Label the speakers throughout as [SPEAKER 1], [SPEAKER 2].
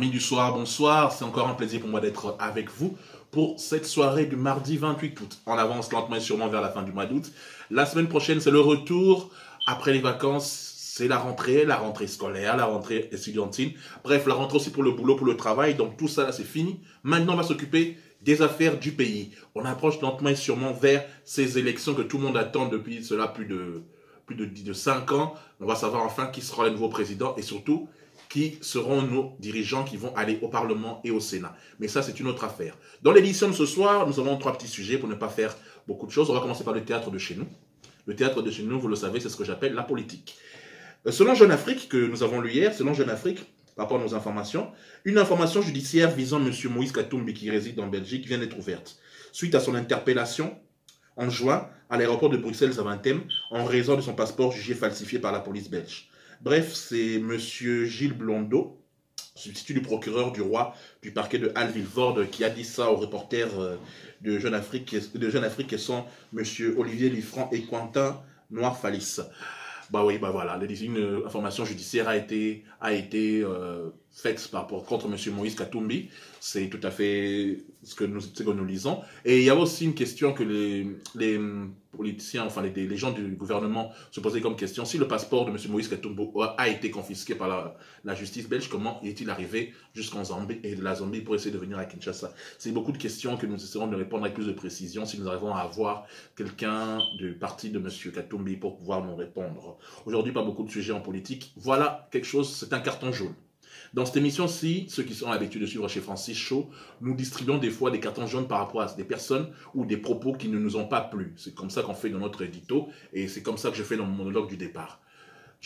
[SPEAKER 1] Amis du soir, bonsoir. C'est encore un plaisir pour moi d'être avec vous pour cette soirée du mardi 28 août. On avance lentement et sûrement vers la fin du mois d'août. La semaine prochaine, c'est le retour. Après les vacances, c'est la rentrée scolaire, la rentrée estudiantine. Bref, la rentrée aussi pour le boulot, pour le travail. Donc tout ça, c'est fini. Maintenant, on va s'occuper des affaires du pays. On approche lentement et sûrement vers ces élections que tout le monde attend depuis cela plus de 5 ans. On va savoir enfin qui sera le nouveau président et surtout qui seront nos dirigeants qui vont aller au Parlement et au Sénat. Mais ça, c'est une autre affaire. Dans l'édition de ce soir, nous avons 3 petits sujets pour ne pas faire beaucoup de choses. On va commencer par le théâtre de chez nous. Le théâtre de chez nous, vous le savez, c'est ce que j'appelle la politique. Selon Jeune Afrique, que nous avons lu hier, selon Jeune Afrique, par rapport à nos informations, une information judiciaire visant M. Moïse Katumbi, qui réside en Belgique, vient d'être ouverte. Suite à son interpellation, en juin, à l'aéroport de Bruxelles-Zaventem, en raison de son passeport jugé falsifié par la police belge. Bref, c'est M. Gilles Blondeau, substitut du procureur du roi du parquet de Halle-Vilvoorde, qui a dit ça aux reporters de Jeune Afrique qui sont M. Olivier Liffrand et Quentin Noir-Falis. Bah oui, bah voilà, une information judiciaire a été faite contre M. Moïse Katumbi. C'est tout à fait ce que nous lisons. Et il y a aussi une question que les politiciens, enfin les gens du gouvernement se posaient comme question. Si le passeport de M. Moïse Katumbi a été confisqué par la justice belge, comment est-il arrivé jusqu'en Zambie et de la Zambie pour essayer de venir à Kinshasa? C'est beaucoup de questions que nous essaierons de répondre avec plus de précision si nous arrivons à avoir quelqu'un du parti de M. Katumbi pour pouvoir nous répondre. Aujourd'hui, pas beaucoup de sujets en politique. Voilà quelque chose, c'est un carton jaune. Dans cette émission-ci, ceux qui sont l'habitude de suivre chez Francis Show, nous distribuons des fois des cartons jaunes par rapport à des personnes ou des propos qui ne nous ont pas plu. C'est comme ça qu'on fait dans notre édito et c'est comme ça que je fais dans mon monologue du départ.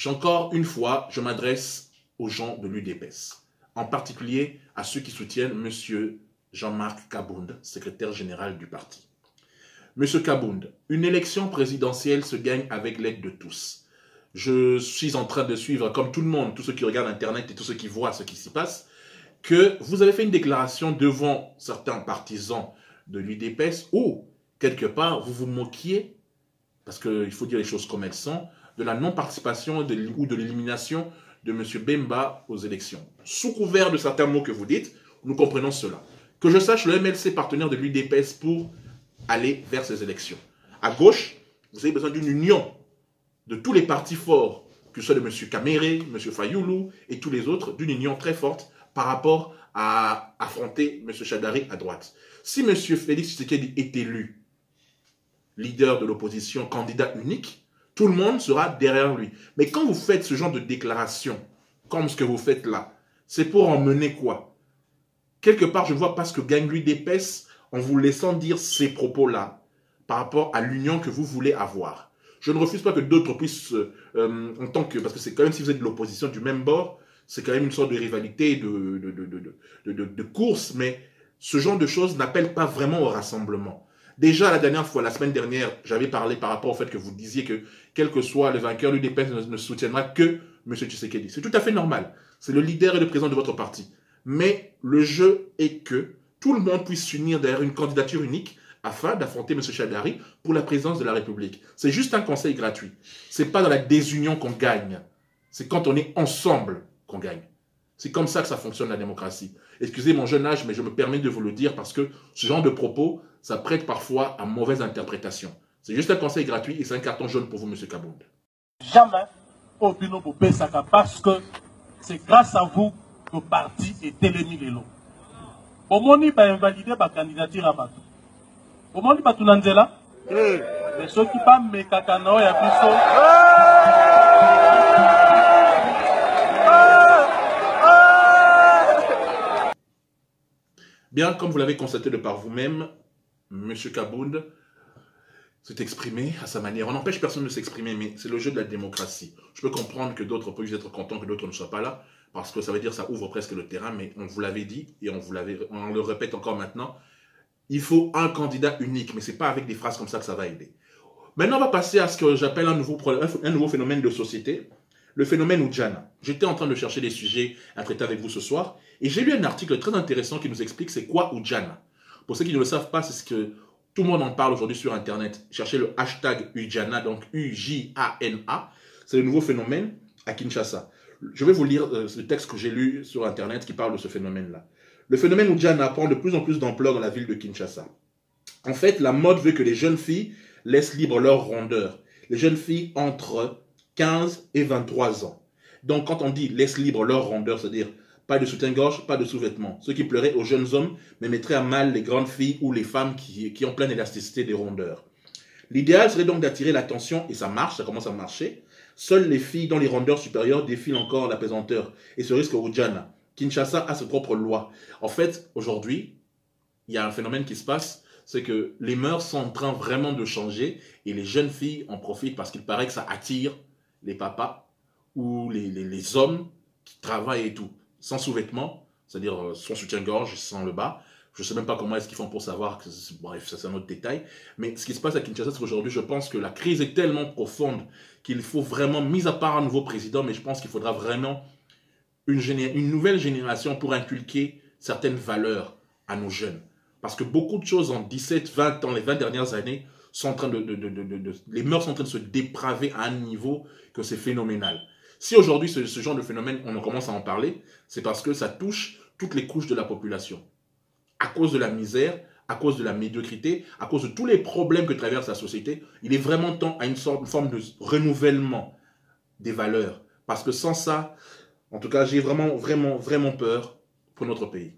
[SPEAKER 1] Encore une fois, je m'adresse aux gens de l'UDPS, en particulier à ceux qui soutiennent M. Jean-Marc Kabound, secrétaire général du parti. M. Kabound, une élection présidentielle se gagne avec l'aide de tous. Je suis en train de suivre, comme tout le monde, tous ceux qui regardent Internet et tous ceux qui voient ce qui s'y passe, que vous avez fait une déclaration devant certains partisans de l'UDPS où, quelque part, vous vous moquiez, parce qu'il faut dire les choses comme elles sont, de la non-participation ou de l'élimination de M. Bemba aux élections. Sous couvert de certains mots que vous dites, nous comprenons cela. Que je sache, le MLC partenaire de l'UDPS pour aller vers ces élections. À gauche, vous avez besoin d'une union de tous les partis forts, que ce soit de M. Kamere, M. Fayoulou et tous les autres, d'une union très forte par rapport à affronter M. Shadari à droite. Si M. Félix Tshisekedi est élu leader de l'opposition, candidat unique, tout le monde sera derrière lui. Mais quand vous faites ce genre de déclaration, comme ce que vous faites là, c'est pour emmener quoi? Quelque part, je ne vois pas ce que gagne l'UDPS en vous laissant dire ces propos-là par rapport à l'union que vous voulez avoir. Je ne refuse pas que d'autres puissent, parce que c'est quand même, si vous êtes de l'opposition du même bord, c'est quand même une sorte de rivalité, de course, mais ce genre de choses n'appelle pas vraiment au rassemblement. Déjà, la dernière fois, la semaine dernière, j'avais parlé par rapport au fait que vous disiez que, quel que soit le vainqueur, l'UDPS ne soutiendra que M. Tshisekedi. C'est tout à fait normal. C'est le leader et le président de votre parti. Mais le jeu est que tout le monde puisse s'unir derrière une candidature unique afin d'affronter M. Shadari pour la présidence de la République. C'est juste un conseil gratuit. Ce n'est pas dans la désunion qu'on gagne. C'est quand on est ensemble qu'on gagne. C'est comme ça que ça fonctionne la démocratie. Excusez mon jeune âge, mais je me permets de vous le dire parce que ce genre de propos, ça prête parfois à mauvaise interprétation. C'est juste un conseil gratuit et c'est un carton jaune pour vous, M. Kabound.
[SPEAKER 2] Jamais au Bino Saka parce que c'est grâce à vous que le parti est élimé de l'eau. Au moment où il va invalider la candidature à Batou. Au moment où il va tout là, mais ceux qui parlent de Kakano et Abisso.
[SPEAKER 1] Bien, comme vous l'avez constaté de par vous-même, M. Kabound s'est exprimé à sa manière. On n'empêche personne de s'exprimer, mais c'est le jeu de la démocratie. Je peux comprendre que d'autres peuvent être contents que d'autres ne soient pas là, parce que ça veut dire que ça ouvre presque le terrain, mais on vous l'avait dit, et on le répète encore maintenant, il faut un candidat unique, mais ce n'est pas avec des phrases comme ça que ça va aider. Maintenant, on va passer à ce que j'appelle un nouveau phénomène de société, le phénomène Oudjana. J'étais en train de chercher des sujets à traiter avec vous ce soir, et j'ai lu un article très intéressant qui nous explique c'est quoi Oudjana. Pour ceux qui ne le savent pas, c'est ce que tout le monde en parle aujourd'hui sur Internet. Cherchez le hashtag Oudjana, donc U-J-A-N-A. C'est le nouveau phénomène à Kinshasa. Je vais vous lire ce texte que j'ai lu sur Internet qui parle de ce phénomène-là. Le phénomène Oudjana prend de plus en plus d'ampleur dans la ville de Kinshasa. En fait, la mode veut que les jeunes filles laissent libre leur rondeur. Les jeunes filles entre 15 et 23 ans. Donc, quand on dit laisse libre leur rondeur, c'est-à-dire pas de soutien-gorge, pas de sous-vêtements. Ce qui plairait aux jeunes hommes, mais mettrait à mal les grandes filles ou les femmes qui ont pleine élasticité des rondeurs. L'idéal serait donc d'attirer l'attention, et ça marche, ça commence à marcher. Seules les filles dont les rondeurs supérieures défilent encore la pesanteur, et ce risque au Djana. Kinshasa a ses propres lois. En fait, aujourd'hui, il y a un phénomène qui se passe, c'est que les mœurs sont en train vraiment de changer, et les jeunes filles en profitent parce qu'il paraît que ça attire les papas ou les hommes qui travaillent et tout. Sans sous-vêtements, c'est-à-dire sans soutien-gorge, sans le bas. Je ne sais même pas comment est-ce qu'ils font pour savoir, bref, ça c'est un autre détail. Mais ce qui se passe à Kinshasa, c'est qu'aujourd'hui, je pense que la crise est tellement profonde qu'il faut vraiment, mis à part un nouveau président, mais je pense qu'il faudra vraiment une nouvelle génération pour inculquer certaines valeurs à nos jeunes. Parce que beaucoup de choses en 17, 20 ans, les 20 dernières années, sont en train les mœurs sont en train de se dépraver à un niveau que c'est phénoménal. Si aujourd'hui, ce genre de phénomène, on commence à en parler, c'est parce que ça touche toutes les couches de la population. À cause de la misère, à cause de la médiocrité, à cause de tous les problèmes que traverse la société, il est vraiment temps à une forme de renouvellement des valeurs. Parce que sans ça, en tout cas, j'ai vraiment peur pour notre pays.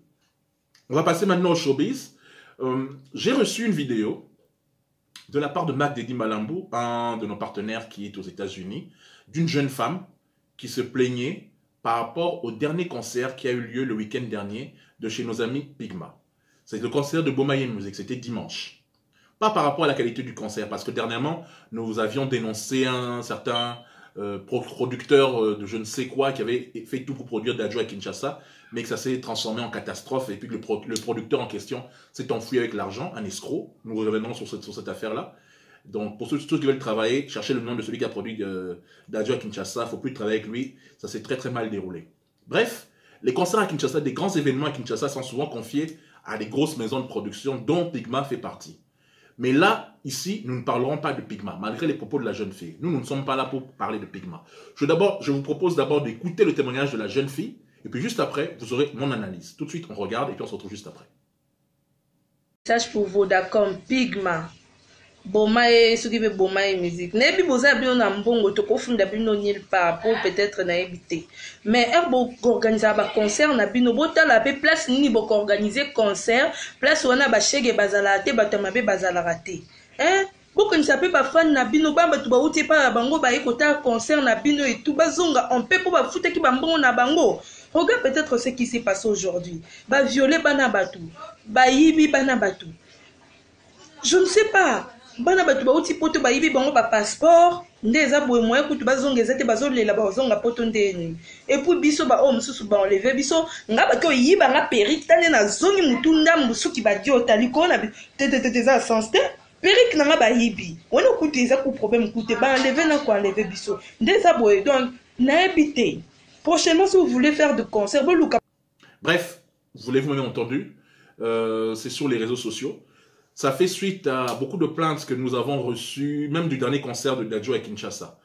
[SPEAKER 1] On va passer maintenant au showbiz. J'ai reçu une vidéo de la part de Mac Dedi Malambou, un de nos partenaires qui est aux États-Unis, d'une jeune femme qui se plaignait par rapport au dernier concert qui a eu lieu le week-end dernier de chez nos amis Pygma. C'est le concert de Bomaye Music, c'était dimanche. Pas par rapport à la qualité du concert, parce que dernièrement, nous avions dénoncé un certain producteur de je ne sais quoi qui avait fait tout pour produire Dadju à Kinshasa, mais que ça s'est transformé en catastrophe et puis que le producteur en question s'est enfui avec l'argent, un escroc. Nous reviendrons sur cette affaire-là. Donc, pour ceux qui veulent travailler, cherchez le nom de celui qui a produit Dadju à Kinshasa. Il ne faut plus travailler avec lui. Ça s'est très mal déroulé. Bref, les concerts à Kinshasa, des grands événements à Kinshasa sont souvent confiés à des grosses maisons de production dont Pygma fait partie. Mais là, ici, nous ne parlerons pas de Pygma, malgré les propos de la jeune fille. Nous ne sommes pas là pour parler de Pygma. Je vous propose d'abord d'écouter le témoignage de la jeune fille, et puis juste après, vous aurez mon analyse. Tout de suite, on regarde, et puis on se retrouve juste après.
[SPEAKER 3] Message pour Vodacom, Pygma. Bomaye, ce qui veut Bomaye musique. Nebi boza bien na mbongo to kofunda bino nulle part pour peut-être na éviter. Mais bon organiser ba concert na bino bota la place nini bo organiser concert, place wana ba chege bazala te batamabe bazala raté. Beaucoup ne savent pas fan na bino ba batu ba uti pa bango ba ekota concert na bino et tout bazonga on peut pour ba foutre ki ba mbongo na bango. Regarde peut-être ce qui s'est passé aujourd'hui. Ba violer bana batu, ba yibi bana batu. Je ne sais pas. Bana batu ba uti poto ba yibi bango ba passeport ndeza boye moyen kutu bazonga ezate bazolela bazonga poto ndeni et puis biso ba o mususu ba enlever biso nga ba to yiba nga perruque tane na zongi mutunda musuki ba dio tali ko na te za sens te perruque na nga ba yibi wona kutu eza ku problème kutu ba enlever na ko enlever biso ndeza boye donc na habité prochainement si vous voulez faire de concert boluka.
[SPEAKER 1] Bref, vous l'avez même entendu, c'est sur les réseaux sociaux. Ça fait suite à beaucoup de plaintes que nous avons reçues, même du dernier concert de Dadju à Kinshasa.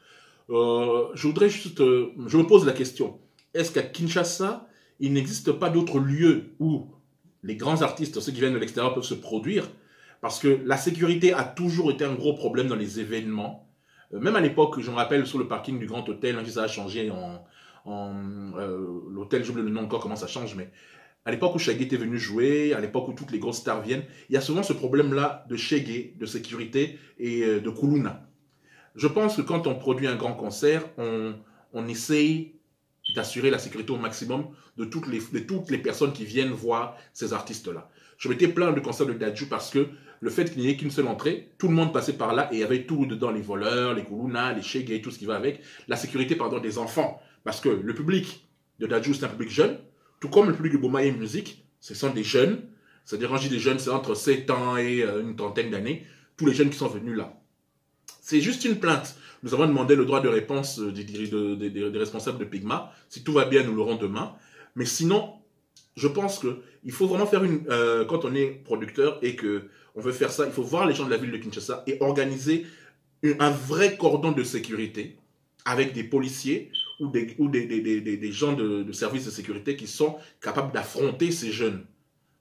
[SPEAKER 1] Je me pose la question, est-ce qu'à Kinshasa, il n'existe pas d'autres lieux où les grands artistes, ceux qui viennent de l'extérieur, peuvent se produire? Parce que la sécurité a toujours été un gros problème dans les événements. Même à l'époque, je me rappelle, sur le parking du Grand Hôtel, même si ça a changé l'hôtel, j'oublie le nom encore, comment ça change, mais à l'époque où Shaggy était venu jouer, à l'époque où toutes les grosses stars viennent, il y a souvent ce problème-là de Shaggy, de sécurité et de Kuluna. Je pense que quand on produit un grand concert, on essaye d'assurer la sécurité au maximum de toutes les personnes qui viennent voir ces artistes-là. Je m'étais plaint du concert de Dadju parce que le fait qu'il n'y ait qu'une seule entrée, tout le monde passait par là et il y avait tout dedans, les voleurs, les Kuluna, les Shaggy, tout ce qui va avec. La sécurité, pardon, des enfants. Parce que le public de Dadju, c'est un public jeune. Tout comme le public de Bomaye Music, ce sont des jeunes. C'est-à-dire, quand je dis des jeunes, c'est entre 7 ans et une trentaine d'années. Tous les jeunes qui sont venus là. C'est juste une plainte. Nous avons demandé le droit de réponse des responsables de Pygma. Si tout va bien, nous l'aurons demain. Mais sinon, je pense qu'il faut vraiment faire quand on est producteur et qu'on veut faire ça, il faut voir les gens de la ville de Kinshasa et organiser un vrai cordon de sécurité avec des policiers ou des gens de services de sécurité qui sont capables d'affronter ces jeunes.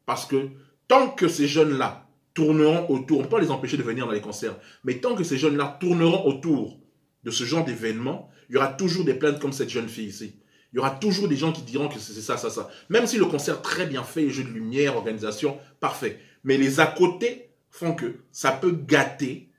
[SPEAKER 1] Parce que tant que ces jeunes-là tourneront autour, on ne peut pas les empêcher de venir dans les concerts, mais tant que ces jeunes-là tourneront autour de ce genre d'événement, il y aura toujours des plaintes comme cette jeune fille ici. Il y aura toujours des gens qui diront que c'est ça, ça, ça. Même si le concert très bien fait, jeu de lumière, organisation, parfait. Mais les à côté font que ça peut gâter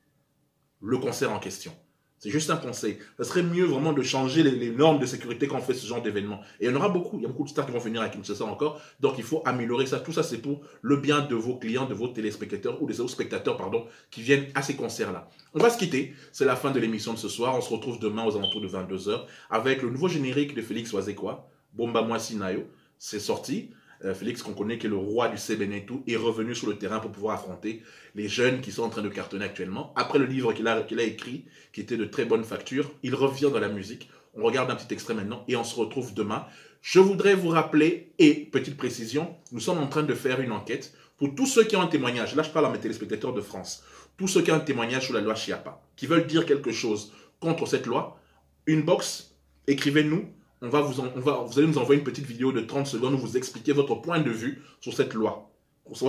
[SPEAKER 1] le concert en question. C'est juste un conseil. Ce serait mieux vraiment de changer les normes de sécurité quand on fait ce genre d'événement. Et il y en aura beaucoup. Il y a beaucoup de stars qui vont venir à Kinshasa encore. Donc il faut améliorer ça. Tout ça, c'est pour le bien de vos clients, de vos téléspectateurs ou des autres spectateurs, pardon, qui viennent à ces concerts-là. On va se quitter. C'est la fin de l'émission de ce soir. On se retrouve demain aux alentours de 22 h avec le nouveau générique de Félix Wazekwa, Bomba Mwasi Nayo. C'est sorti. Félix, qu'on connaît, qui est le roi du Sebenetou, est revenu sur le terrain pour pouvoir affronter les jeunes qui sont en train de cartonner actuellement. Après le livre qu'il a écrit, qui était de très bonne facture, il revient dans la musique. On regarde un petit extrait maintenant et on se retrouve demain. Je voudrais vous rappeler, et petite précision, nous sommes en train de faire une enquête pour tous ceux qui ont un témoignage. Là, je parle à mes téléspectateurs de France. Tous ceux qui ont un témoignage sur la loi Chiapa, qui veulent dire quelque chose contre cette loi, inbox, écrivez-nous. Vous allez nous envoyer une petite vidéo de 30 secondes où vous expliquez votre point de vue sur cette loi. Sur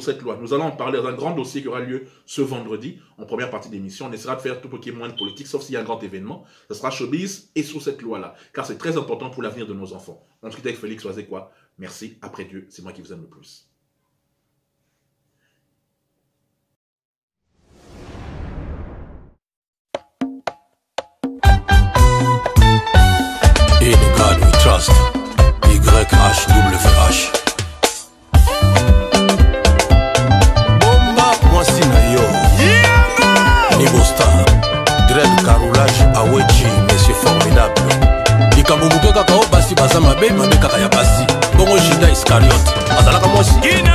[SPEAKER 1] cette loi. Nous allons en parler dans un grand dossier qui aura lieu ce vendredi, en première partie d'émission. On essaiera de faire tout ce qui est moins de politique, sauf s'il y a un grand événement. Ce sera showbiz et sur cette loi-là, car c'est très important pour l'avenir de nos enfants. On se quitte avec Félix Wazekwa. Merci, après Dieu, c'est moi qui vous aime le plus.
[SPEAKER 4] In God we trust. YHWH. Bomba Mwasi Nayo. Niveau Star. Dread Carolage Awechi, monsieur formidable. Likambubuke kaka o basi bazama be mabe kaka ya basi. Bongo Judas Iscariot. Azalaka Mwasi.